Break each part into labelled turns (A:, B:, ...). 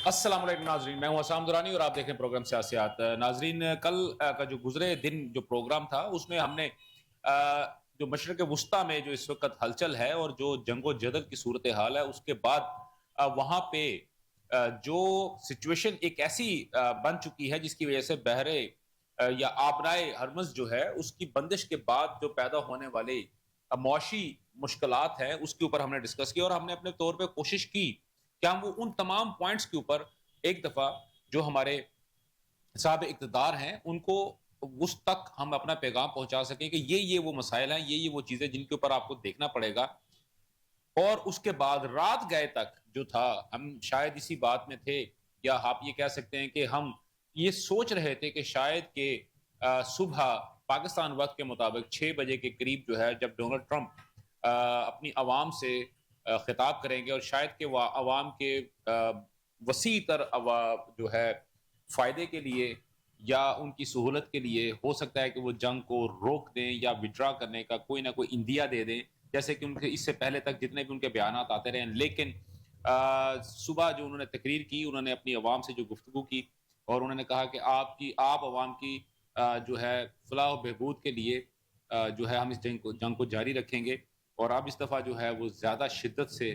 A: السلام علیکم ناظرین، میں ہوں حسام درانی اور آپ دیکھ رہے ہیں پروگرام سیاسیات۔ ناظرین، کل کا جو گزرے دن جو پروگرام تھا اس میں ہم نے جو مشرق وسطیٰ میں جو اس وقت ہلچل ہے اور جو جنگ و جدل کی صورتحال ہے اس کے بعد وہاں پہ جو سچویشن ایک ایسی بن چکی ہے جس کی وجہ سے بحرے یا آبرائے ہرمز جو ہے اس کی بندش کے بعد جو پیدا ہونے والے معاشی مشکلات ہیں اس کے اوپر ہم نے ڈسکس کیا، اور ہم نے اپنے طور پہ کوشش کی کہ ہم وہ ان تمام پوائنٹس کے اوپر ایک دفعہ جو ہمارے صاحب اقتدار ہیں ان کو اس تک ہم اپنا پیغام پہنچا سکیں کہ یہ وہ مسائل ہیں، یہ وہ چیزیں جن کے اوپر آپ کو دیکھنا پڑے گا۔ اور اس کے بعد رات گئے تک جو تھا ہم شاید اسی بات میں تھے، یا آپ یہ کہہ سکتے ہیں کہ ہم یہ سوچ رہے تھے کہ شاید کہ صبح پاکستان وقت کے مطابق 6 بجے کے قریب جو ہے جب ڈونلڈ ٹرمپ اپنی عوام سے خطاب کریں گے، اور شاید کہ وہ عوام کے وسیع تر جو ہے فائدے کے لیے یا ان کی سہولت کے لیے ہو سکتا ہے کہ وہ جنگ کو روک دیں یا وڈرا کرنے کا کوئی نہ کوئی اندیا دے دیں، جیسے کہ ان کے اس سے پہلے تک جتنے بھی ان کے بیانات آتے رہے ہیں۔ لیکن صبح جو انہوں نے تقریر کی، انہوں نے اپنی عوام سے جو گفتگو کی اور انہوں نے کہا کہ آپ عوام کی جو ہے فلاح و بہبود کے لیے جو ہے ہم اس جنگ کو جاری رکھیں گے، اور اب اس دفعہ جو ہے وہ زیادہ شدت سے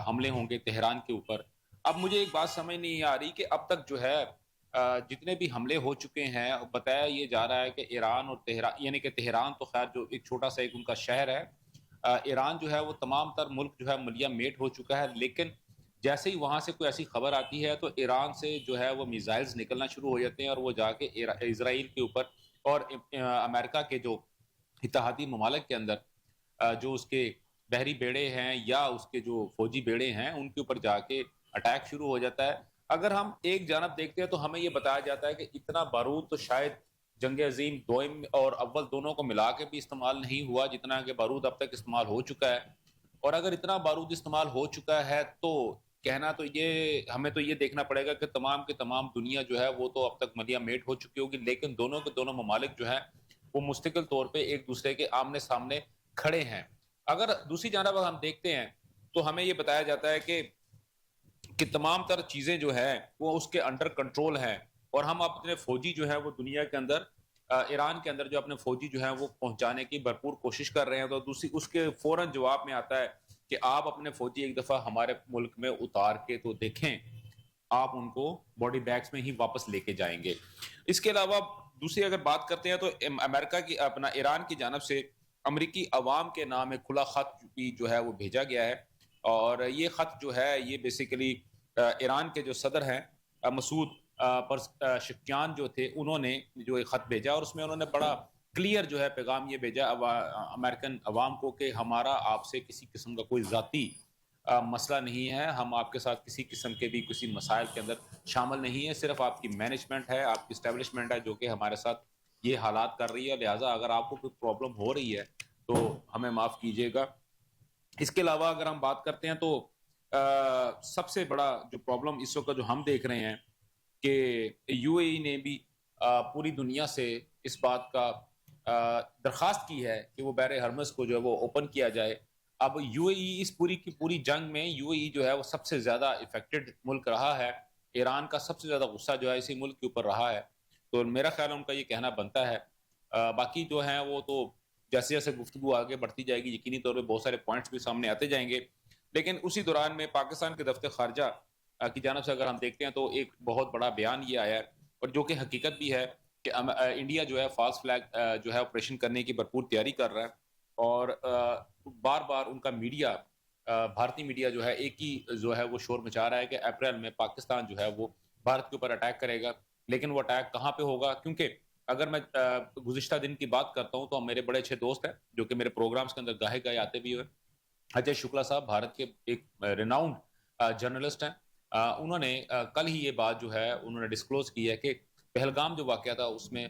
A: حملے ہوں گے تہران کے اوپر۔ اب مجھے ایک بات سمجھ نہیں آ رہی کہ اب تک جو ہے جتنے بھی حملے ہو چکے ہیں، بتایا یہ جا رہا ہے کہ ایران اور تہران، یعنی کہ تہران تو خیر جو ایک چھوٹا سا ایک ان کا شہر ہے، ایران جو ہے وہ تمام تر ملک جو ہے ملیا میٹ ہو چکا ہے، لیکن جیسے ہی وہاں سے کوئی ایسی خبر آتی ہے تو ایران سے جو ہے وہ میزائلز نکلنا شروع ہو جاتے ہیں، اور وہ جا کے اسرائیل کے اوپر اور امریکہ کے جو اتحادی ممالک کے اندر جو اس کے بحری بیڑے ہیں یا اس کے جو فوجی بیڑے ہیں ان کے اوپر جا کے اٹیک شروع ہو جاتا ہے۔ اگر ہم ایک جانب دیکھتے ہیں تو ہمیں یہ بتایا جاتا ہے کہ اتنا بارود تو شاید جنگ عظیم دوئم اور اول دونوں کو ملا کے بھی استعمال نہیں ہوا جتنا کہ بارود اب تک استعمال ہو چکا ہے۔ اور اگر اتنا بارود استعمال ہو چکا ہے تو کہنا تو یہ ہمیں تو یہ دیکھنا پڑے گا کہ تمام کے تمام دنیا جو ہے وہ تو اب تک ملیا میٹ ہو چکی ہوگی، لیکن دونوں کے دونوں ممالک جو ہیں وہ مستقل طور پہ ایک دوسرے کے آمنے سامنے کھڑے ہیں۔ اگر دوسری جانب ہم دیکھتے ہیں تو ہمیں یہ بتایا جاتا ہے کہ تمام تر چیزیں جو ہے وہ اس کے انڈر کنٹرول ہیں، اور ہم اپنے فوجی جو ہے وہ دنیا کے اندر ایران کے اندر جو اپنے فوجی جو ہیں وہ پہنچانے کی بھرپور کوشش کر رہے ہیں۔ تو دوسری اس کے فوراً جواب میں آتا ہے کہ آپ اپنے فوجی ایک دفعہ ہمارے ملک میں اتار کے تو دیکھیں، آپ ان کو باڈی بیگز میں ہی واپس لے کے جائیں گے۔ اس کے علاوہ دوسری اگر بات کرتے ہیں تو امریکہ کی اپنا ایران کی جانب سے امریکی عوام کے نام ایک کھلا خط بھی جو ہے وہ بھیجا گیا ہے، اور یہ خط جو ہے یہ بیسیکلی ایران کے جو صدر ہیں مسعود پرشکیان جو تھے، انہوں نے جو ایک خط بھیجا، اور اس میں انہوں نے بڑا کلیئر جو ہے پیغام یہ بھیجا امریکن عوام کو کہ ہمارا آپ سے کسی قسم کا کوئی ذاتی مسئلہ نہیں ہے، ہم آپ کے ساتھ کسی قسم کے بھی کسی مسائل کے اندر شامل نہیں ہے، صرف آپ کی مینجمنٹ ہے، آپ کی اسٹیبلشمنٹ ہے جو کہ ہمارے ساتھ یہ حالات کر رہی ہے، لہٰذا اگر آپ کو کوئی پرابلم ہو رہی ہے تو ہمیں معاف کیجیے گا۔ اس کے علاوہ اگر ہم بات کرتے ہیں تو سب سے بڑا جو پرابلم اس وقت جو ہم دیکھ رہے ہیں کہ یو اے ای نے بھی پوری دنیا سے اس بات کا درخواست کی ہے کہ وہ بحر ہرمز کو جو ہے وہ اوپن کیا جائے۔ اب یو اے ای اس پوری کی پوری جنگ میں یو اے ای جو ہے وہ سب سے زیادہ افیکٹڈ ملک رہا ہے، ایران کا سب سے زیادہ غصہ جو ہے اسی ملک کے اوپر رہا ہے، تو میرا خیال ہے ان کا یہ کہنا بنتا ہے۔ باقی جو ہیں وہ تو جیسے جیسے گفتگو آگے بڑھتی جائے گی یقینی طور پہ بہت سارے پوائنٹس بھی سامنے آتے جائیں گے، لیکن اسی دوران میں پاکستان کے دفتر خارجہ کی جانب سے اگر ہم دیکھتے ہیں تو ایک بہت بڑا بیان یہ آیا ہے، اور جو کہ حقیقت بھی ہے کہ انڈیا جو ہے فالس فلیگ جو ہے آپریشن کرنے کی بھرپور تیاری کر رہا ہے، اور بار بار ان کا میڈیا بھارتی میڈیا جو ہے ایک ہی جو ہے وہ شور مچا رہا ہے کہ اپریل میں پاکستان جو ہے وہ بھارت کے اوپر اٹیک کرے گا، لیکن وہ اٹیک کہاں پہ ہوگا؟ کیونکہ اگر میں گزشتہ دن کی بات کرتا ہوں تو میرے بڑے اچھے دوست ہیں جو کہ میرے پروگرامز کے اندر گاہے گاہے آتے بھی ہوئے، اجے شکلا صاحب بھارت کے ایک ریناؤنڈ جرنلسٹ ہیں، انہوں نے کل ہی یہ بات جو ہے انہوں نے ڈسکلوز کی ہے کہ پہلگام جو واقعہ تھا اس میں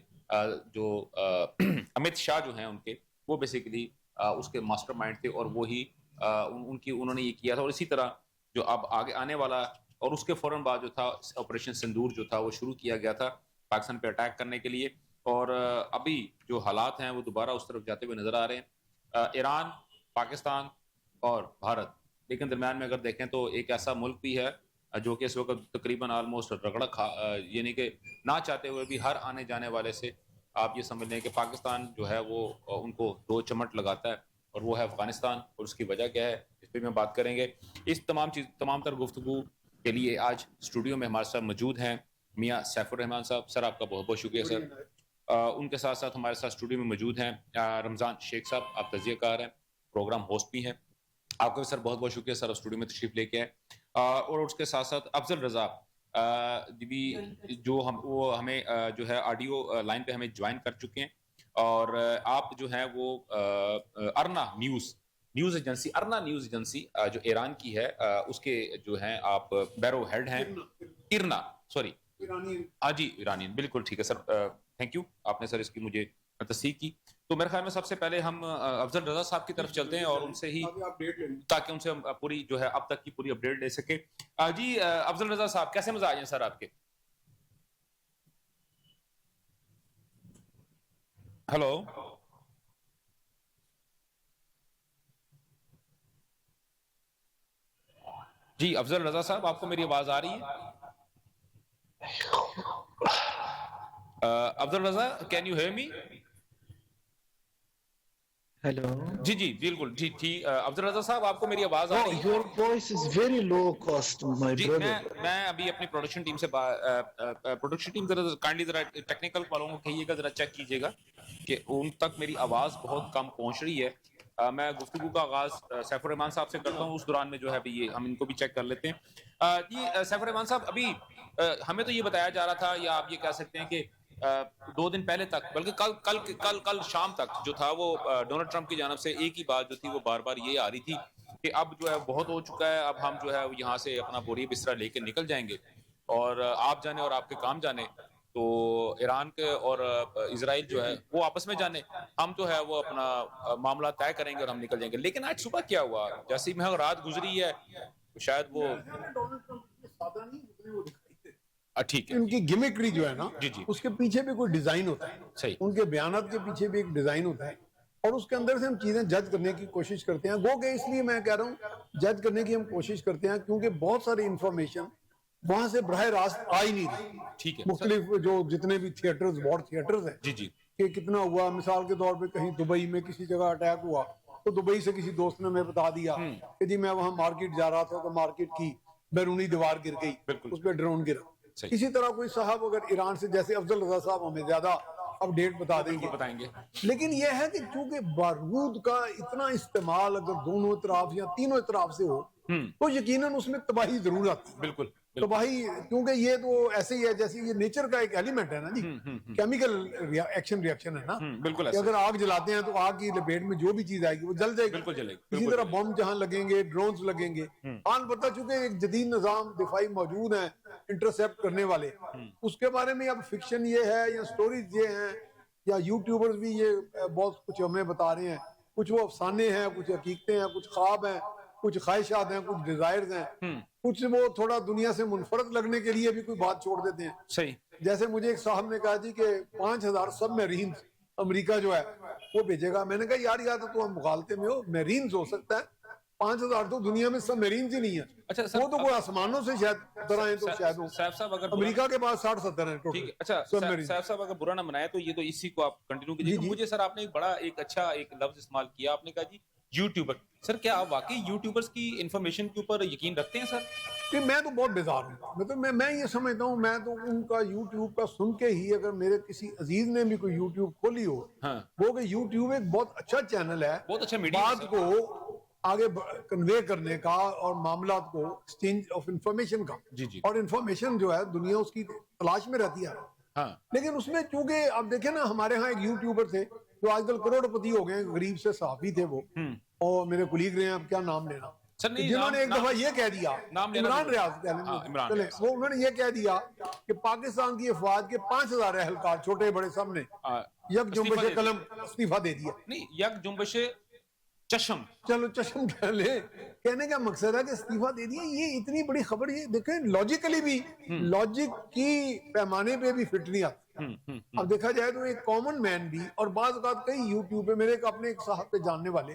A: جو امت شاہ جو ہیں ان کے وہ بیسیکلی اس کے ماسٹر مائنڈ تھے، اور وہی انہوں نے یہ کیا تھا، اور اسی طرح جو اب آگے آنے والا اور اس کے فوراً بعد جو تھا آپریشن سندور جو تھا وہ شروع کیا گیا تھا پاکستان پہ اٹیک کرنے کے لیے، اور ابھی جو حالات ہیں وہ دوبارہ اس طرف جاتے ہوئے نظر آ رہے ہیں۔ ایران، پاکستان اور بھارت، لیکن درمیان میں اگر دیکھیں تو ایک ایسا ملک بھی ہے جو کہ اس وقت تقریباً آلموسٹ رگڑا یعنی کہ نہ چاہتے ہوئے بھی ہر آنے جانے والے سے آپ یہ سمجھ لیں کہ پاکستان جو ہے وہ ان کو دو چمٹ لگاتا ہے، اور وہ ہے افغانستان، اور اس کی وجہ کیا ہے اس پہ میں بات کریں گے۔ اس تمام تر گفتگو کے لیے آج اسٹوڈیو میں ہمارے ساتھ موجود ہیں میاں سیف الرحمان صاحب۔ سر آپ کا بہت بہت شکریہ سر۔ ان کے ساتھ ساتھ ہمارے ساتھ اسٹوڈیو میں موجود ہیں رمضان شیخ صاحب، آپ تجزیہ کار ہیں، پروگرام ہوسٹ بھی ہیں، آپ کا بھی سر بہت بہت شکریہ سر اسٹوڈیو میں تشریف لے کے آئے۔ اور اس کے ساتھ ساتھ افضل رضا بھی جو وہ ہمیں جو ہے آڈیو لائن پہ ہمیں جوائن کر چکے ہیں، اور آپ جو ہیں وہ ارنا نیوز ایجنسی، ارنا نیوز ایجنسی جو ایران کی ہے اس کے جو ہیں آپ بیرو ہیڈ ہیں، ارنا سوری ہاں جی ایرانی، بالکل ٹھیک ہے سر، تھینک یو آپ نے سر اس کی مجھے تصدیق کی۔ تو میرے خیال میں سب سے پہلے ہم افضل رضا صاحب کی طرف چلتے ہیں اور ان سے ہی تاکہ ان سے ہم پوری جو ہے اب تک کی پوری اپڈیٹ لے سکیں۔ جی افضل رضا صاحب کیسے مزاج ہیں سر آپ کے؟ ہلو جی افضل رضا صاحب آپ کو میری آواز آ رہی ہے؟ Afzal Raza can you hear me?
B: Hello.
A: جی جی بالکل جی ٹھیک، افضل رضا صاحب آپ کو میری آواز آ
B: Oh,
A: رہی ہے؟
B: your voice is very low cost, my
A: G
B: brother.
A: میں ابھی اپنی پروڈکشن ٹیم سے پروڈکشن ٹیم کائنڈلی ذرا ٹیکنیکل والوں کو کہیے گا ذرا چیک کیجیے گا کہ ان تک میری آواز بہت کم پہنچ رہی ہے۔ میں گفتگو کا آغاز سیف الرحمان صاحب سے کرتا ہوں، اس دوران میں جو ہے یہ ہم ان کو بھی چیک کر لیتے ہیں۔ جی سیف الرحمان صاحب ابھی ہمیں تو یہ بتایا جا رہا تھا، یا آپ یہ کہہ سکتے ہیں کہ 2 دن پہلے تک، بلکہ کل شام تک جو تھا وہ ڈونلڈ ٹرمپ کی جانب سے ایک ہی بات جو تھی وہ بار بار یہ آ رہی تھی کہ اب جو ہے بہت ہو چکا ہے، اب ہم جو ہے یہاں سے اپنا بوری بستر لے کے نکل جائیں گے، اور آپ جانے اور آپ کے کام جانے، تو ایران کے اور اسرائیل جو ہے وہ آپس میں جانے، ہم تو ہے وہ اپنا معاملہ طے کریں گے اور ہم نکل جائیں گے۔ لیکن آج صبح کیا ہوا، جیسے ہی میں رات گزری ہے شاید وہ ٹھیک ہے
C: ان کی گیمکری جو ہے نا
A: جی جی
C: اس کے پیچھے بھی کوئی ڈیزائن ہوتا ہے،
A: صحیح
C: ان کے بیانات کے پیچھے بھی ایک ڈیزائن ہوتا ہے، اور اس کے اندر سے ہم چیزیں جج کرنے کی کوشش کرتے ہیں۔ گو کہ اس لیے میں کہہ رہا ہوں جج کرنے کی ہم کوشش کرتے ہیں کیونکہ بہت ساری انفارمیشن وہاں سے براہ راست آ ہی نہیں رہی۔
A: ٹھیک ہے
C: مختلف جو جتنے بھی تھیٹرز وار تھیٹرز ہیں
A: جی جی
C: کہ کتنا ہوا، مثال کے طور پہ کہیں دبئی میں کسی جگہ اٹیک ہوا تو دبئی سے کسی دوست نے ہمیں بتا دیا کہ جی میں وہاں مارکیٹ جا رہا تھا تو مارکیٹ کی بیرونی دیوار گر گئی،
A: بالکل
C: اس پہ ڈرون گرا۔
A: صحیح
C: اسی طرح کوئی صاحب اگر ایران سے، جیسے افضل رضا صاحب ہمیں زیادہ اپ ڈیٹ بتا دیں گے،
A: بتائیں گے
C: لیکن یہ ہے کہ چونکہ بارود کا اتنا استعمال اگر دونوں اطراف یا تینوں اطراف سے ہو تو یقیناً اس میں تباہی ضرور آتی ہے۔
A: بالکل
C: تباہی کیونکہ یہ تو ایسے ہی ہے جیسے یہ نیچر کا ایک ایلیمنٹ ہے نا جی، کیمیکل ایکشن ریاکشن ہے نا،
A: بالکل
C: کہ
A: ایسا
C: اگر آگ جلاتے ہیں تو آگ کی لپیٹ میں جو بھی چیز آئے گی وہ جل جائے گی۔
A: بالکل جلے گی،
C: اسی طرح بم جہاں لگیں گے، ڈرونز لگیں گے، البتہ چونکہ ایک جدید نظام دفاعی موجود ہیں انٹرسیپٹ کرنے والے، اس کے بارے میں اب فکشن یہ ہے یا سٹوریز یہ ہیں یا یوٹیوبرز بھی یہ بہت کچھ ہمیں بتا رہے ہیں، کچھ وہ افسانے ہیں، کچھ حقیقتیں ہیں، کچھ خواب ہیں، کچھ خواہشات ہیں، کچھ ڈیزائرز ہیں، کچھ وہ تھوڑا دنیا سے منفرد لگنے کے لیے بھی کوئی بات چھوڑ دیتے ہیں۔
A: صحیح
C: جیسے مجھے ایک صاحب نے کہا جی کہ 5000 سب میرینز امریکہ جو ہے وہ بھیجے گا۔ میں نے کہا یار یا تو ہم مغالطے میں ہو، میرینز ہو سکتا ہے، 5000 تو دنیا میں سب میرینز ہی نہیں
A: اچھا
C: ہیں،
A: سر
C: وہ تو کوئی آسمانوں سے شاید طرح ہیں تو شاید ہوں۔
A: صاحب صاحب اگر
C: امریکہ کے پاس 60-70 ہیں
A: ٹھیک
C: ٹوٹل
A: ہے، اچھا
C: سب میرینز۔
A: صاحب صاحب اگر برا نہ منائے تو یہ تو اسی کو آپ کنٹینیو کیجیے
C: جی
A: گا۔
C: جی
A: مجھے سر آپ نے ایک بڑا ایک اچھا ایک لفظ استعمال کیا، آپ نے کہا جی یوٹیوبر۔ سر کیا آپ واقعی یوٹیوبرز کی انفارمیشن کے اوپر یقین رکھتے ہیں سر؟
C: کہ میں تو بہت بیزار ہوں، میں یہ سمجھتا ہوں، میں تو ان کا یوٹیوب کا سن کے ہی، اگر میرے کسی عزیز نے بھی کوئی یوٹیوب کھولی ہو،
A: ہاں
C: وہ کہ یوٹیوب ایک بہت اچھا چینل ہے
A: بہت اچھا میڈیا
C: بات کو آگے کنوے کرنے کا اور معاملات کو ایکسچینج آف انفارمیشن کا،
A: جی جی
C: اور انفارمیشن جو ہے دنیا اس کی تلاش میں رہتی ہے۔
A: ہاں
C: لیکن اس میں چونکہ اب دیکھیں نا، ہمارے ہاں ایک یوٹیوبر تھے جو آج کل کروڑ پتی ہو گئے، غریب سے صحافی تھے وہ، اور میرے کولیگ رہے ہیں، اب کیا نام لینا،
A: سر نہیں
C: جنہوں نے ایک دفعہ یہ کہہ دیا،
A: نام لینا
C: عمران
A: بھی
C: ریاض
A: ہاں عمران
C: چلیں،
A: ریاض
C: وہ انہوں نے یہ کہہ دیا کہ پاکستان کی افواج کے 5000 اہلکار چھوٹے بڑے سب نے یک جنبش قلم استعفیٰ دے دیا۔
A: نہیں یک جنبش چشم،
C: چلو چشم کہہ لے، کہنے کا مقصد ہے کہ استعفیٰ دے دیا، یہ اتنی بڑی خبر، یہ دیکھیں لاجیکلی بھی، لاجک کی پیمانے پہ بھی فٹ نہیں آتی۔ اب دیکھا جائے تو ایک کامن مین بھی، اور بعض اوقات کئی یوٹیوب پہ میرے اپنے ایک صاحب پہ جاننے والے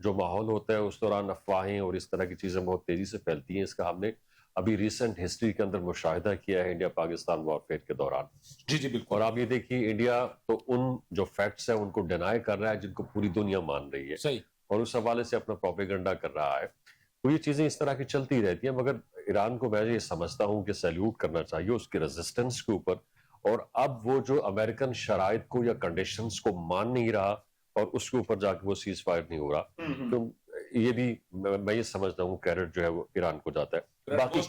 D: جو ماحول ہوتا ہے اس دوران افواہیں اور اس طرح کی چیزیں بہت تیزی سے پھیلتی ہیں. اس کا ہم نے ابھی ریسنٹ ہسٹری کے اندر مشاہدہ کیا ہے انڈیا پاکستان وارفیئر کے دوران.
A: جی جی بالکل.
D: اور آپ یہ دیکھیے انڈیا تو ان جو فیکٹس ہیں ان کو ڈینائی کر رہا ہے جن کو پوری دنیا مان رہی ہے,
A: صحیح,
D: اور اس حوالے سے اپنا پروپیگنڈا کر رہا ہے. تو یہ چیزیں اس طرح کی چلتی رہتی ہیں, مگر ایران کو میں یہ سمجھتا ہوں کہ سیلیوٹ کرنا چاہیے اس کے ریزسٹنس کے اوپر. اور اب وہ جو امریکن شرائط کو یا کنڈیشنز کو مان نہیں رہا اور اس کے اوپر جا کے وہ سیز فائر نہیں ہو رہا, تو یہ بھی میں یہ سمجھتا ہوں کریڈٹ جو ہے وہ ایران کو جاتا ہے. باقی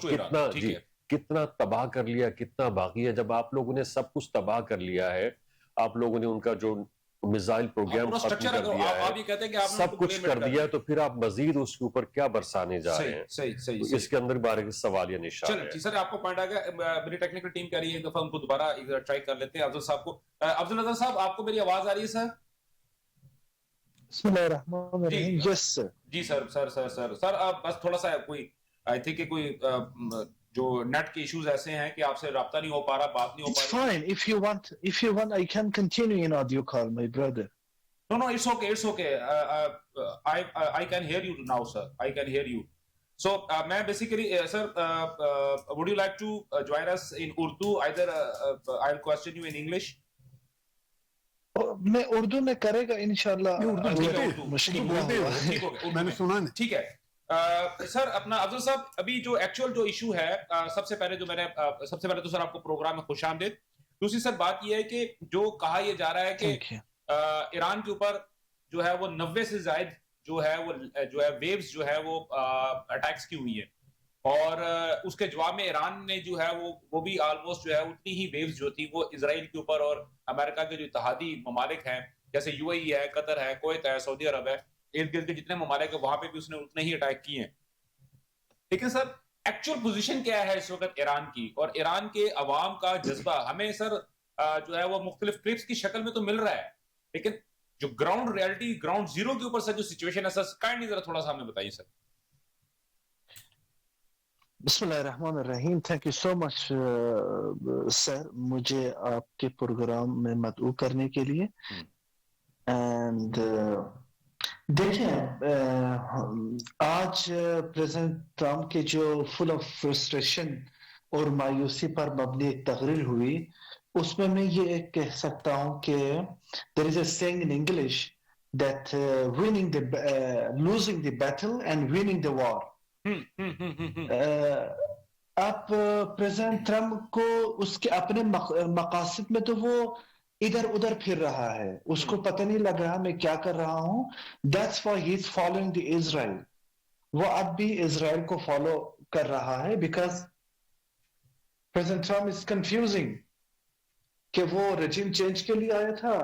D: کتنا تباہ کر لیا, کتنا باقی ہے. جب آپ لوگوں نے سب کچھ تباہ کر لیا ہے, آپ لوگوں نے ان کا جو میزائل پروگرام ختم کر دیا ہے, سب کچھ کر دیا, تو پھر آپ مزید اس کے اوپر کیا برسانے جا رہے ہیں؟ اس کے اندر بارے کے سوال یا نشان ہے.
A: سر آپ کو پوائنٹ آ گیا. میری ٹیکنیکل ٹیم کہہ رہی ہے ایک دفعہ ان کو دوبارہ ٹرائی کر لیتے ہیں افضل صاحب کو. افضل نظر صاحب آپ کو میری آواز آ رہی ہے سر؟
B: بسم اللہ الرحمن الرحیم. یس سر.
A: جی سر بس تھوڑا سا کوئی آئی تھنک کہ کوئی جو نیٹ کے ایشوز ایسے ہیں کہ آپ سے رابطہ نہیں ہو پا رہا, بات نہیں ہو پا رہی.
B: It's fine. If you want, I can continue in audio call, my brother.
A: No, it's okay. I can hear you now, sir. I can hear you. So, میں basically, sir, would you like to join us in Urdu? Either I'll question you in English.
B: میں اردو میں کرے گا انشاءاللہ.
C: میں نے سنا نہیں.
A: ٹھیک ہے سر. اپنا افضل صاحب, ابھی جو ایکچوئل جو ایشو ہے, سب سے پہلے تو سر آپ کو پروگرام میں خوش آمدید. دوسری سر بات یہ ہے کہ جو کہا یہ جا رہا ہے کہ ایران کے اوپر جو ہے وہ 90 سے زائد جو ہے ویوز جو ہے وہ اٹیکس کی ہوئی ہیں, اور اس کے جواب میں ایران نے جو ہے وہ بھی آلموسٹ جو ہے اتنی ہی ویوز جو تھی وہ اسرائیل کے اوپر اور امریکہ کے جو اتحادی ممالک ہیں جیسے یو اے ای ہے, قطر ہے, کویت ہے, سعودی عرب ہے, ارد گرد کے جتنے ممالک ہیں وہاں پہ بھی اس نے اتنے ہی اٹیک کیے ہیں. لیکن سر ایکچوئل پوزیشن کیا ہے اس وقت ایران کی, اور ایران کے عوام کا جذبہ ہمیں سر جو ہے وہ مختلف کلپس کی شکل میں تو مل رہا ہے, لیکن جو گراؤنڈ ریالٹی, گراؤنڈ زیرو کے اوپر سر جو سچویشن ہے سر کائنڈلی ذرا تھوڑا سا ہمیں بتائیے سر.
B: بسم اللہ الرحمن الرحیم. تھینک یو سو مچ سر مجھے آپ کے پروگرام میں مدعو کرنے کے لیے. اینڈ دیکھیں آج پریزیڈنٹ ٹرمپ کے جو فل آف فرسٹریشن اور مایوسی پر مبنی ایک تقریر ہوئی, اس میں میں یہ کہہ سکتا ہوں کہ there is a saying in English that losing the battle and winning the war. آپ پریزیڈنٹ ٹرمپ کو اس کے اپنے مقاصد میں تو وہ ادھر ادھر پھر رہا ہے, اس کو پتہ نہیں لگ رہا میں کیا کر رہا ہوں. That's why he's following the Israel. وہ اب بھی اسرائیل کو فالو کر رہا ہے because President Trump is confusing کہ وہ رجیم چینج کے لیے آیا تھا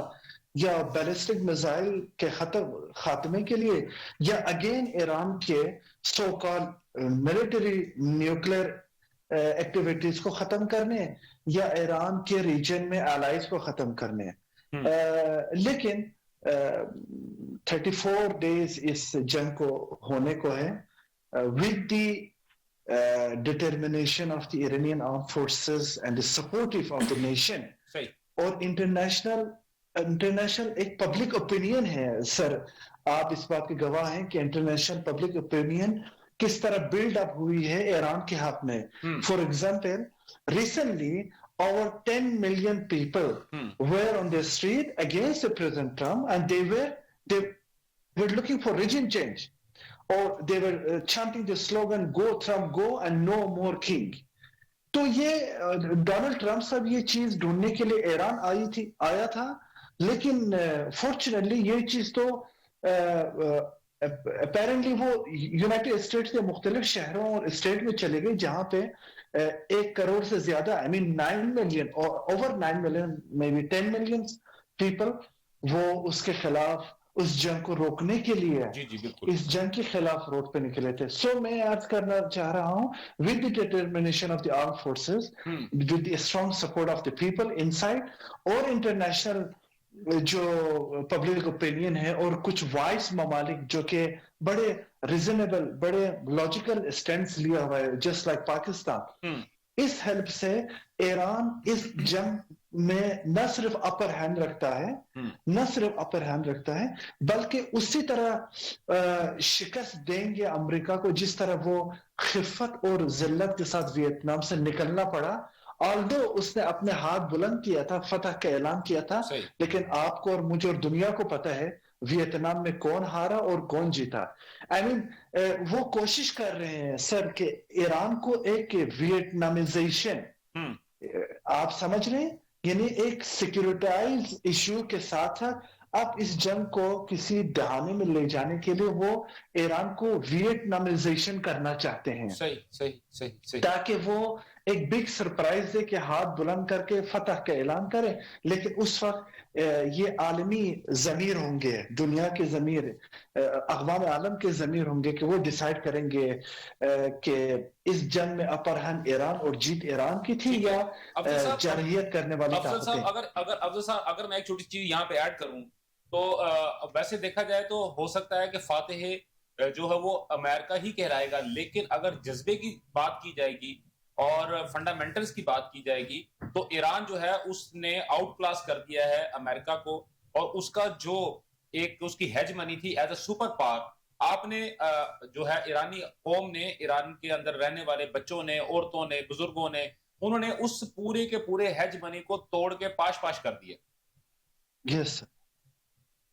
B: یا بیلسٹک میزائل کے خاتمے کے لیے, یا اگین ایران کے سو کال ملٹری نیوکلیئر ایکٹیویٹیز کو ختم کرنے, یا ایران کے ریجن میں الائز کو ختم کرنے. لیکن 34 ڈیز اس جنگ کو ہونے کو ہے with the determination of the Iranian armed forces and the supportive of the nation. اور انٹرنیشنل ایک پبلک اوپینین ہے سر, آپ اس بات کے گواہ ہیں کہ انٹرنیشنل پبلک اوپینین کس طرح بلڈ اپ ہوئی ہے ایران کے حق میں. For example recently over 10 million people were on the street against the President Trump, and they were looking for regime change, or they were chanting the slogan "Go Trump, go and no more king." تو یہ Donald Trump صاحب یہ چیز ڈھونڈنے کے لیے ایران آیا تھا, لیکن فارچونیٹلی یہ چیز تو اپیرنٹلی وہ یونائٹڈ اسٹیٹس کے مختلف شہروں اور اسٹیٹ میں چلے گئے جہاں پہ 1 کروڑ سے زیادہ 9 ملین اور اوور 9 ملین میں بھی 10 ملین پیپل وہ اس کے خلاف اس جنگ کو روکنے کے لیے اس جنگ کے خلاف روڈ پہ نکلے تھے. سو میں عرض کرنا چاہ رہا ہوں with the determination of the armed forces, with the strong support of the people inside, اور انٹرنیشنل جو پبلک اوپینین ہے اور کچھ وائس ممالک جو کہ بڑے ریزنیبل, بڑے لاجیکل اسٹینڈس لیا ہوا ہے جسٹ لائک پاکستان, اس ہیلپ سے ایران اس جنگ میں نہ صرف اپر ہینڈ رکھتا ہے، نہ صرف اپر ہینڈ رکھتا ہے، بلکہ اسی طرح شکست دیں گے امریکہ کو جس طرح وہ خفت اور ذلت کے ساتھ ویتنام سے نکلنا پڑا. آلدو اس نے اپنے ہاتھ بلند کیا تھا، فتح کا اعلان کیا تھا، لیکن آپ کو اور مجھے اور دنیا کو پتہ ہے ویتنام میں کون ہارا اور کون جیتا. وہ کوشش کر رہے ہیں سر کہ ایران کو ایک ویتنامائزیشن، آپ سمجھ رہے ہیں، یعنی ایک سیکیورٹائز ایشو کے ساتھ اب اس جنگ کو کسی دہانے میں لے جانے کے لیے وہ ایران کو ویتنامائزیشن کرنا چاہتے ہیں.
A: صحیح.
B: تاکہ وہ ایک بگ سرپرائز دے کہ ہاتھ بلند کر کے فتح کا اعلان کرے، لیکن اس وقت یہ عالمی ضمیر ہوں گے، دنیا کے ضمیر، اقوام عالم کے ضمیر ہوں گے کہ وہ ڈیسائیڈ کریں گے کہ اس جنگ میں اپر ہینڈ ایران اور جیت ایران کی تھی یا جارحیت کرنے والی طاقتیں.
A: افضل صاحب اگر میں ایک چھوٹی چیز یہاں پہ ایڈ کروں تو ویسے دیکھا جائے تو ہو سکتا ہے کہ فاتح جو ہے وہ امریکہ ہی کہلائے گا، لیکن اگر جذبے کی بات کی جائے گی اور فنڈامنٹلز کی بات کی جائے گی تو ایران جو ہے اس نے آؤٹ کلاس کر دیا ہے امریکہ کو، اور اس کا جو ایک اس کی ہیج منی تھی ایز اے سپر پاور، آپ نے جو ہے ایرانی قوم نے، ایران کے اندر رہنے والے بچوں نے، عورتوں نے، بزرگوں نے، انہوں نے اس پورے کے پورے ہیج منی کو توڑ کے پاش پاش کر دیا.
B: یس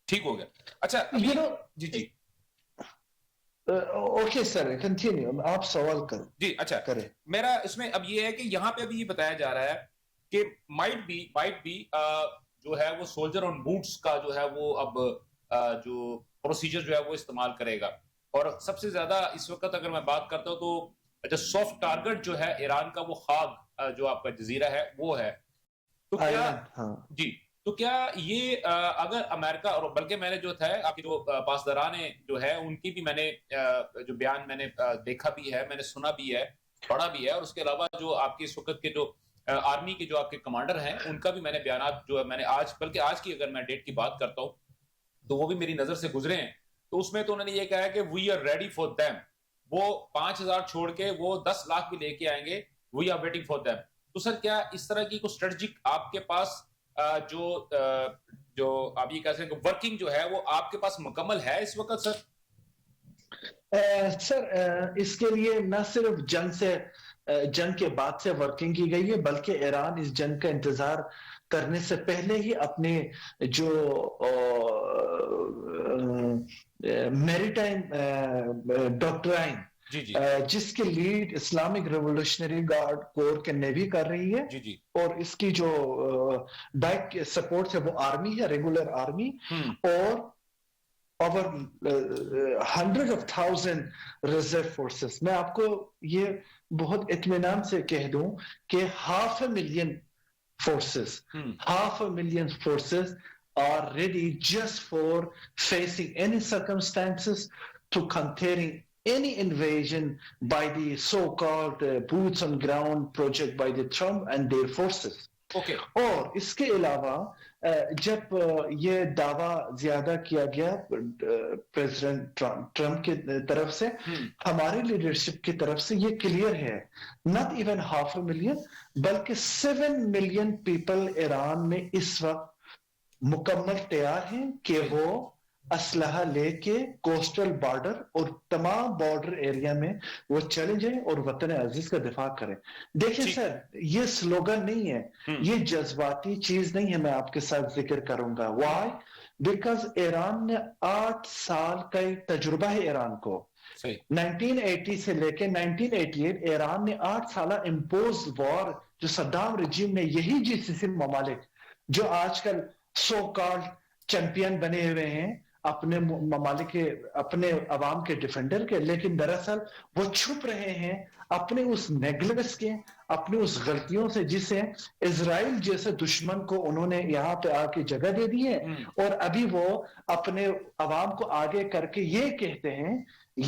A: ٹھیک ہو گیا. اچھا جی
B: اوکے سر کنٹینیو، آپ سوال کریں.
A: جی اچھا کریں. میرا اس میں اب یہ ہے کہ یہاں پہ ابھی یہ بتایا جا رہا ہے کہ مائٹ بی جو ہے وہ سولجر آن بوٹس کا جو ہے وہ اب جو پروسیجر جو ہے وہ استعمال کرے گا، اور سب سے زیادہ اس وقت اگر میں بات کرتا ہوں تو جو سافٹ ٹارگٹ جو ہے ایران کا وہ خاگ جو آپ کا جزیرہ ہے وہ ہے. تو کیا جی تو کیا یہ اگر امریکہ، اور بلکہ میں نے جو تھا آپ کی جو پاسداران جو ہے ان کی بھی میں نے جو بیان میں نے دیکھا بھی ہے، میں نے سنا بھی ہے، پڑھا بھی ہے، اور اس کے علاوہ جو آپ کی اس وقت کے جو آرمی کے جو آپ کے کمانڈر ہیں ان کا بھی میں نے بیانات جو ہے میں نے بلکہ آج کی اگر میں ڈیٹ کی بات کرتا ہوں تو وہ بھی میری نظر سے گزرے ہیں. تو اس میں تو انہوں نے یہ کہا ہے کہ we are ready for them, وہ 5,000 چھوڑ کے وہ 10 لاکھ بھی لے کے آئیں گے، we are waiting for them. تو سر کیا اس طرح کی کوئی اسٹریٹجک آپ کے پاس جو آپ یہ کہہ سکتے ہیں کہ ورکنگ جو ہے وہ آپ کے پاس مکمل ہے اس وقت سر؟
B: سر اس کے لیے نہ صرف جنگ کے بعد سے ورکنگ کی گئی ہے، بلکہ ایران اس جنگ کا انتظار کرنے سے پہلے ہی اپنے جو میری ٹائم ڈاکٹرائن جس کی لیڈ اسلامک ریولوشنری گارڈ کور کے نیوی کر رہی ہے، اور اس کی جو ڈائٹ سپورٹ ہے وہ آرمی ہے، ریگولر آرمی، اور over 100,000 ریزرو فورسز. میں آپ کو یہ بہت اطمینان سے کہہ دوں کہ 500,000 forces are ready just for facing any circumstances, to containing any invasion by the so-called boots on ground project by the Trump and their forces. اور اس کے علاوہ جب یہ دعویٰ زیادہ کیا گیا پریزیڈنٹ ٹرمپ کی طرف سے، ہماری لیڈرشپ کی طرف سے یہ کلیئر ہے، not even 500,000 بلکہ 7 ملین پیپل ایران میں اس وقت مکمل تیار ہیں کہ وہ اسلحہ لے کے کوسٹل بارڈر اور تمام بارڈر ایریا میں وہ چلے جائیں اور وطن عزیز کا دفاع کریں. دیکھیں سر، یہ سلوگن نہیں ہے، یہ جذباتی چیز نہیں ہے، میں آپ کے ساتھ ذکر کروں گا. وائی؟ بیکاز ایران نے 8 سال کا تجربہ ہے ایران کو. 1980 سے لے کے 1988 ایران نے 8 سالہ امپوز وار جو صدام رجیم نے، یہی GCC ممالک جو آج کل سو کالڈ چیمپئن بنے ہوئے ہیں اپنے ممالک کے، اپنے عوام کے ڈیفینڈر کے، لیکن دراصل وہ چھپ رہے ہیں اپنے اس نیگلیجنس کے، اپنے اس غلطیوں سے جسے اسرائیل جیسے دشمن کو انہوں نے یہاں پہ آ کے جگہ دے دی ہے. اور ابھی وہ اپنے عوام کو آگے کر کے یہ کہتے ہیں،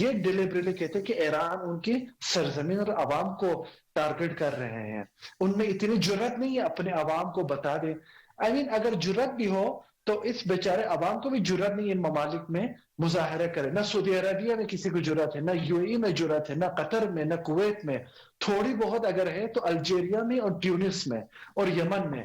B: یہ ڈیلیبریٹلی کہتے ہیں کہ ایران ان کی سرزمین اور عوام کو ٹارگٹ کر رہے ہیں. ان میں اتنی جرات نہیں ہے اپنے عوام کو بتا دے. اگر جرات بھی ہو تو اس بیچارے عوام کو بھی جرات نہیں ان ممالک میں مظاہرہ کرے. نہ سعودی عربیہ میں کسی کو جرات ہے، نہ UAE میں جرات ہے، نہ قطر میں، نہ کویت میں. تھوڑی بہت اگر ہے تو الجیریا میں اور ٹیونس میں اور یمن میں.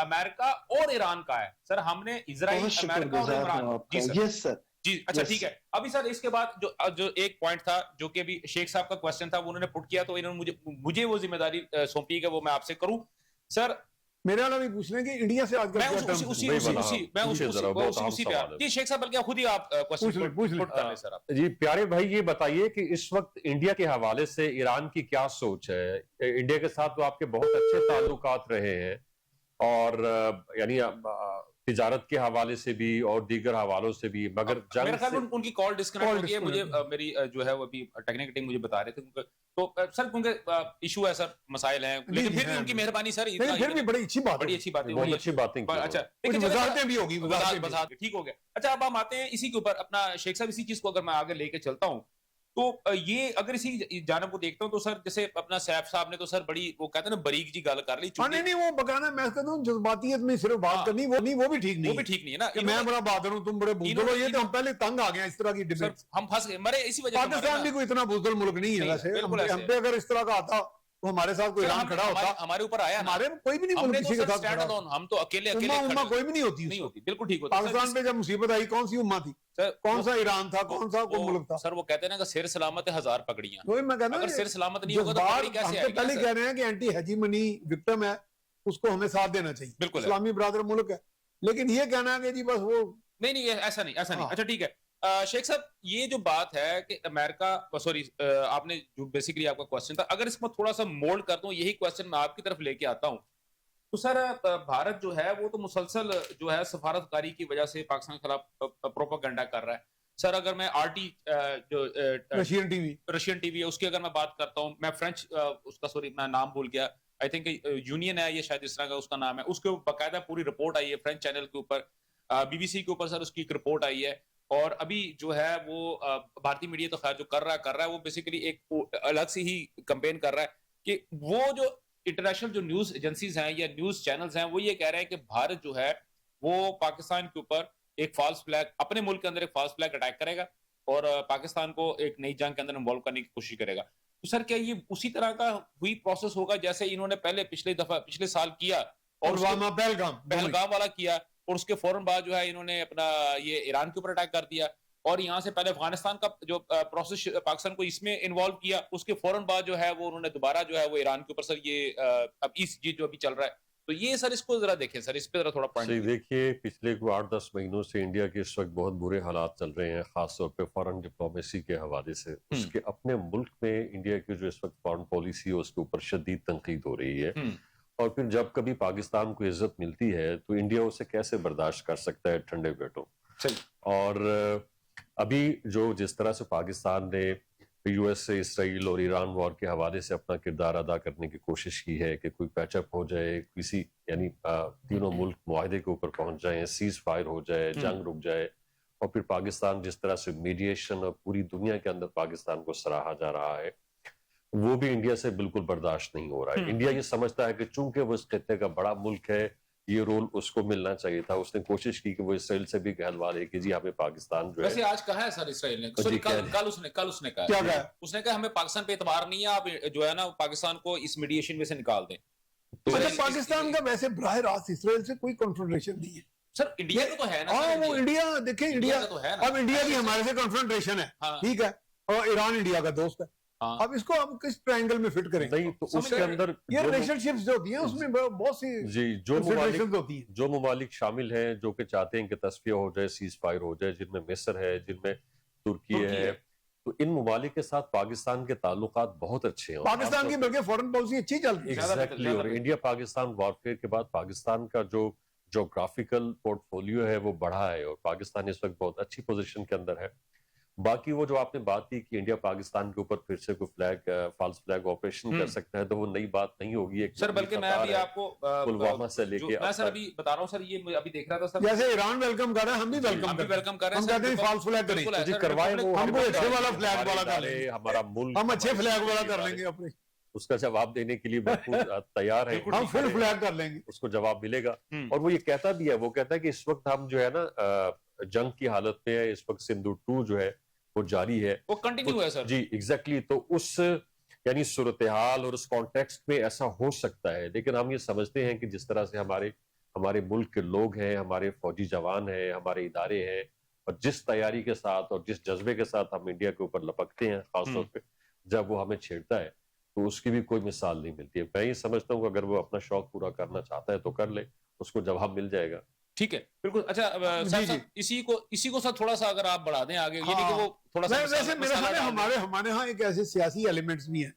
A: امریکہ اور ایران کا ہے سر. ہم نے اسرائیل,
B: بہت شکر
A: امریکہ اور
B: گزار
A: عمران.
B: ہوں آپ
A: جی
B: کا.
A: سر,
B: یس سر.
A: جی اچھا
B: Yes,
A: ٹھیک ہے. ابھی سر اس کے بعد جو ایک پوائنٹ تھا جو کہ ابھی شیخ صاحب کا کوسچن تھا وہ انہوں نے پٹ کیا, تو انہوں نے مجھے وہ ذمہ داری سونپی کہ وہ میں آپ سے کروں. سر
C: میرے والا بھی پوچھ لیں کہ انڈیا سے آج کل
A: میں
C: کیا
A: اسی
C: terms
A: اسی
C: ہیں؟
A: اسی پہ جی شیخ صاحب بلکہ خود ہی آپ کوسچن
C: پوچھ لیں.
A: پٹ کر لیں سر. آپ
D: جی پیارے بھائی یہ بتائیے کہ اس وقت انڈیا کے حوالے سے ایران کی کیا سوچ ہے؟ انڈیا کے ساتھ تو آپ کے بہت اچھے تعلقات رہے ہیں اور یعنی تجارت کے حوالے سے بھی اور دیگر حوالوں سے بھی, مگر
A: میرا
D: جنگ
A: خیال
D: سے
A: ان کی کال ڈسکنیکٹ ہو گئی ہے. مجھے میری جو ہے وہ ابھی ٹیکنیکل ٹیم مجھے بتا رہے تھے تو سر کیونکہ ایشو ہے سر, مسائل ہیں, لیکن پھر بھی ان کی مہربانی سر,
C: پھر بھی بڑی اچھی بات,
A: بڑی اچھی بات ہے,
D: بہت اچھی باتیں کی.
A: اچھا
C: وضاحتیں بھی ہوگی,
A: وضاحت ٹھیک ہو گیا. اچھا اب ہم آتے ہیں اسی کے اوپر اپنا شیخ صاحب, اسی چیز کو اگر میں آگے لے کے چلتا ہوں تو یہ اگر اسی جانب کو دیکھتا ہوں تو سر جیسے اپنا سیف صاحب نے تو سر بڑی وہ کہتے ہیں نا باریک جی گل کر لی.
C: نہیں وہ بکانا میں کہتا ہوں جذباتیت میں صرف بات کرنی وہ بھی ٹھیک نہیں ہے نا,
A: کہ
C: میں بڑا بہادر ہوں تم بڑے بزدل ہو, یہ تو ہم پہلے تنگ آ گئے اس طرح کی ڈبیٹ,
A: ہم پھنس گئے مرے اسی وجہ سے.
C: پاکستان بھی کوئی اتنا بزدل ملک نہیں ہے ویسے, ہم پہ اگر اس طرح کا آتا تو ہمارے ساتھ کوئی ایران کھڑا ہوتا,
A: ہمارے اوپر آیا,
C: ہمارے کوئی بھی نہیں ملک کسی کے ساتھ کھڑا,
A: ہم تو اکیلے
C: امہ کوئی بھی نہیں ہوتی.
A: بالکل ٹھیک ہوتا.
C: پاکستان پہ جب مصیبت آئی کون سی امہ تھی, کون سا ایران تھا, کون سا کوئی ملک تھا؟
A: سر وہ کہتے ہیں نا کہ سر سلامت ہے ہزار پگڑیاں,
C: وہی میں کہتا ہوں
A: اگر سر سلامت نہیں ہوگا تو پگڑی کیسے آئے گی؟
C: پہلے کہہ رہے ہیں کہ اینٹی ہیجیمنی وکٹم ہے, اس کو ہمیں ساتھ دینا چاہیے,
A: بالکل
C: اسلامی برادر ملک ہے, لیکن یہ کہنا ہے کہ جی بس وہ
A: نہیں ایسا نہیں. اچھا ٹھیک ہے شیخ صاحب, یہ جو بات ہے کہ امریکہ سوری آپ نے جو بیسیکلی آپ کا کوسچن تھا, اگر اس میں تھوڑا سا مولڈ کر دوں, یہی کوسچن میں آپ کی طرف لے کے آتا ہوں تو سر بھارت جو ہے وہ تو مسلسل جو ہے سفارتکاری کی وجہ سے پاکستان کے خلاف پروپیگنڈا کر رہا ہے. سر اگر میں آر ٹی جو رشین ٹی وی ہے اس کی اگر میں بات کرتا ہوں, میں فرینچ اس کا سوری میں نام بھول گیا, آئی تھنک یونین ہے یہ شاید اس طرح کا اس کا نام ہے, اس کے باقاعدہ پوری رپورٹ آئی ہے فرینچ چینل کے اوپر, بی بی سی کے اوپر سر اس کی ایک رپورٹ آئی ہے. اور ابھی جو ہے وہ بھارتی میڈیا تو خیر جو کر رہا ہے وہ بیسیکلی ایک الگ سے ہی کمپین کر رہا ہے کہ وہ جو انٹرنیشنل جو نیوز ایجنسیز ہیں یا نیوز چینلز ہیں وہ یہ کہہ رہے ہیں کہ بھارت جو ہے وہ پاکستان کے اوپر ایک فالس فلیگ, اپنے ملک کے اندر ایک فالس فلیگ اٹیک کرے گا اور پاکستان کو ایک نئی جنگ کے اندر انوالو کرنے کی کوشش کرے گا. تو سر کیا یہ اسی طرح کا ہوئی پروسیس ہوگا جیسے انہوں نے پہلے پچھلے سال کیا اور پہلگام والا کیا, اور اس کے فوراً بعد جو ہے انہوں نے اپنا یہ ایران کے اوپر اٹیک کر دیا, اور یہاں سے پہلے افغانستان کا جو پروسیس پاکستان کو اس میں انوالو کیا, اس کے فوراً بعد جو ہے وہ انہوں نے دوبارہ جو ہے وہ ایران کے اوپر سر یہ اب یہ جو ابھی چل رہا ہے, تو یہ سر اس کو ذرا دیکھیں سر, اس پہ ذرا تھوڑا پوائنٹ
D: دیکھیے. پچھلے 8-10 مہینوں سے انڈیا کے اس وقت بہت برے حالات چل رہے ہیں, خاص طور پہ فارن ڈپلومیسی کے حوالے سے. اس کے اپنے ملک میں انڈیا کی جو اس وقت فارن پالیسی ہے اس کے اوپر شدید تنقید ہو رہی ہے, اور پھر جب کبھی پاکستان کو عزت ملتی ہے تو انڈیا اسے کیسے برداشت کر سکتا ہے ٹھنڈے پیٹوں. اور ابھی جو جس طرح سے پاکستان نے یو ایس سے اسرائیل اور ایران وار کے حوالے سے اپنا کردار ادا کرنے کی کوشش کی ہے کہ کوئی پیچ اپ ہو جائے, کسی یعنی تینوں ملک معاہدے کے اوپر پہنچ جائیں, سیز فائر ہو جائے, جنگ رک جائے, اور پھر پاکستان جس طرح سے میڈیشن اور پوری دنیا کے اندر پاکستان کو سراہا جا رہا ہے, وہ بھی انڈیا سے بالکل برداشت نہیں ہو رہا ہے. انڈیا یہ سمجھتا ہے کہ چونکہ وہ اس خطے کا بڑا ملک ہے, یہ رول اس کو ملنا چاہیے تھا. اس نے کوشش کی کہ وہ اسرائیل سے بھی کہلوا لے کہ جی ہمیں پاکستان جو ہے.
A: ویسے آج کہا ہے سر اسرائیل نے, کل اس نے کہا, اس نے کہا ہمیں پاکستان پہ اعتبار نہیں ہے, آپ جو ہے نا پاکستان کو اس میڈیشن میں سے نکال دیں.
C: پاکستان کا ویسے براہ راست اسرائیل سے کوئی کنفرنٹریشن نہیں ہے
A: سر, انڈیا کا تو ہے نا.
C: ہاں وہ انڈیا دیکھیں, انڈیا اب انڈیا بھی ہمارے سے کنفرنٹریشن ہے, ٹھیک ہے, اور ایران انڈیا کا دوست ہے. اب اس کو ہم کس ٹرائنگل میں فٹ کریں؟
D: نہیں تو اس کے اندر
C: یہ ریلیشن شپس جو ہوتی ہیں اس میں بہت سی کنفیڈریشنز ہوتی ہیں.
D: جو ممالک شامل ہیں جو کہ چاہتے ہیں کہ تصفیہ ہو جائے, سیز فائر ہو جائے, جن میں مصر ہے, جن میں ترکی ہے, تو ان ممالک کے ساتھ پاکستان کے تعلقات بہت اچھے ہیں.
C: پاکستان کی بلکہ فورن پالیسی اچھی چل رہی ہے.
D: ایگزیکٹلی. اور انڈیا پاکستان وارفیئر کے بعد پاکستان کا جو جغرافیکل پورٹ فولیو ہے وہ بڑھا ہے, اور پاکستان اس وقت بہت اچھی پوزیشن کے اندر ہے. باقی وہ جو آپ نے بات کی کہ انڈیا پاکستان کے اوپر پھر سے کوئی فلیگ فالس فلیگ آپریشن کر سکتا ہے, تو وہ نئی بات نہیں ہوگی.
A: سر بلکہ میں ابھی آپ کو
D: پلوامہ سے لے کے
A: میں سر ابھی بتا رہا ہوں سر, یہ ابھی دیکھ رہا تھا سر,
C: جیسے ایران ویلکم کر رہا ہے, ہم بھی ویلکم کر رہے ہیں. ہم کہتے ہیں فالس فلیگ کریں,
D: جی کروائیں, وہ
C: ہم کو اچھے والا فلیگ والا کر لیں,
D: ہمارا ملک,
C: ہم اچھے فلیگ والا کر لیں گے اپنے.
D: اس کا جواب دینے کے لیے بالکل تیار ہے,
C: ہم فل فلیگ کر لیں گے,
D: اس کو جواب ملے گا. اور وہ یہ کہتا بھی ہے, وہ کہتا ہے کہ اس وقت ہم جو ہے نا جنگ کی حالت میں ہے, اس وقت سندھو 2 جو ہے وہ جاری ہے,
A: وہ کنٹینیو ہے سر.
D: جی ایگزیکٹلی. تو اس یعنی صورتحال اور اس کانٹیکسٹ میں ایسا ہو سکتا ہے, لیکن ہم یہ سمجھتے ہیں کہ جس طرح سے ہمارے ہمارے ملک کے لوگ ہیں, ہمارے فوجی جوان ہیں, ہمارے ادارے ہیں, اور جس تیاری کے ساتھ اور جس جذبے کے ساتھ ہم انڈیا کے اوپر لپکتے ہیں, خاص طور پہ جب وہ ہمیں چھیڑتا ہے, تو اس کی بھی کوئی مثال نہیں ملتی ہے. میں یہ سمجھتا ہوں کہ اگر وہ اپنا شوق پورا کرنا چاہتا ہے تو کر لے, اس کو جواب مل جائے گا.
A: ٹھیک ہے, بالکل. اچھا صاحب اسی کو ساتھ تھوڑا سا اگر آپ بڑھا دیں آگے, یہ نہیں کہ وہ تھوڑا سا
C: ویسے میرے خیال میں ہمارے ہاں ایک ایسے سیاسی ایلیمنٹس بھی ہیں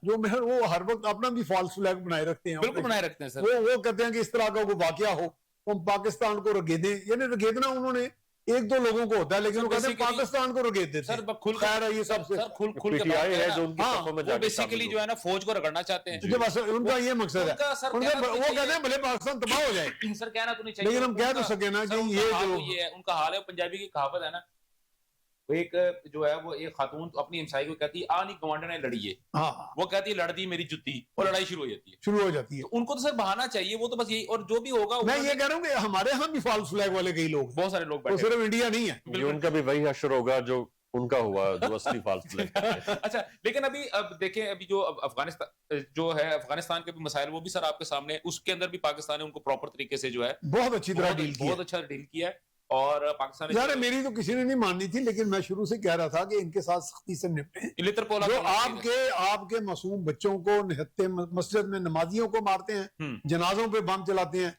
C: جو وہ ہر وقت اپنا بھی فالس فلیگ بنائے رکھتے ہیں.
A: بالکل بنائے رکھتے ہیں سر.
C: وہ کہتے ہیں کہ اس طرح کا کوئی واقعہ ہو ہم پاکستان کو رگیدیں, یعنی رگیدنا انہوں نے ایک دو لوگوں کو ہوتا ہے, لیکن وہ کہتے ہیں پاکستان کو رگید دیتے ہیں. خیر ہے, یہ سب سے
A: کھل کے
D: ہے جو ان کی صفوں میں جا کے
A: بیسیکلی جو ہے نا فوج کو رگڑنا چاہتے ہیں.
C: بس ان کا یہ مقصد ہے, وہ کہتے ہیں بھلے پاکستان تباہ ہو جائے,
A: سر کہنا تو نہیں چاہیے,
C: لیکن ہم کہہ تو سکیں نا کہ یہ جو
A: ان کا حال ہے. پنجابی کی کہاوت ہے نا, ایک جو ہے وہ ایک خاتون اپنی ہمسائی کو کہتی ہے آنی گوانڈ نے لڑی ہے, وہ کہتی ہے لڑ دی میری جتی, اور لڑائی شروع ہو جاتی ہے. ان کو تو سر بہانا چاہیے, وہ تو بس یہی, اور جو بھی ہوگا.
C: میں یہ کہہ رہا ہوں کہ ہمارے ہاں بھی فالس فلیگ والے کئی لوگ,
A: بہت سارے لوگ بیٹھے,
C: صرف انڈیا نہیں ہے.
D: یہ ان کا بھی وہی حشر ہوگا جو ان کا ہوا جو اصلی فالس فلیگ.
A: اچھا, لیکن اب دیکھیں, ابھی جو افغانستان جو ہے, افغانستان کے بھی مسائل وہ بھی سر آپ کے سامنے, اس کے اندر بھی پاکستان نے ان کو پراپر طریقے سے جو ہے
C: بہت اچھی طرح
A: ڈیل کیا ہے. اور پاکستان
C: یار میری تو کسی نے نہیں ماننی تھی, لیکن میں شروع سے کہہ رہا تھا کہ ان کے ساتھ سختی سے نپٹیں. جو آپ کے معصوم بچوں کو نہتے مسجد میں نمازیوں کو مارتے ہیں, جنازوں پہ بم چلاتے ہیں,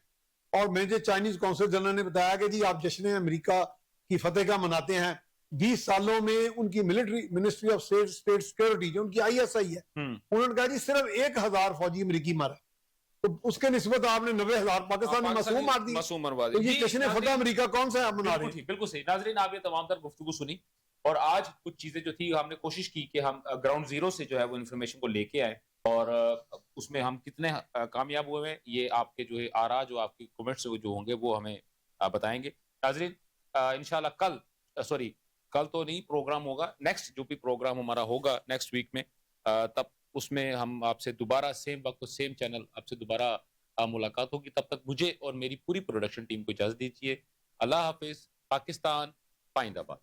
C: اور مجھے چائنیز کونسل جنرل نے بتایا کہ جی آپ جشن امریکہ کی فتح کا مناتے ہیں, 20 سالوں میں ان کی منسٹری آف اسٹیٹ سیکورٹی جو ان کی ISI ہے, انہوں نے کہا جی صرف 1000 فوجی امریکی مارا, تو اس کے نسبت آپ نے 90,000 پاکستانی معصوم مروا دی. تو یہ جشن فتح امریکہ کون سا منا رہے ہیں؟
A: بالکل صحیح. ناظرین, آپ یہ تمام تر گفتگو سنی, اور آج کچھ چیزیں جو تھی ہم نے کوشش کی کہ ہم گراؤنڈ زیرو سے جو ہے وہ انفارمیشن کو لے کے آئے, اور اس میں ہم کتنے کامیاب ہوئے ہیں یہ آپ کے جو ہے آرا, جو آپ کے کمنٹس جو ہوں گے وہ ہمیں بتائیں گے. ناظرین, انشاءاللہ کل تو نہیں پروگرام ہوگا, نیکسٹ جو بھی پروگرام ہمارا ہوگا نیکسٹ ویک میں, تب اس میں ہم آپ سے دوبارہ سیم وقت سیم چینل آپ سے دوبارہ ملاقات ہوگی. تب تک مجھے اور میری پوری پروڈکشن ٹیم کو اجازت دیجیے. اللہ حافظ. پاکستان پائندہ باد.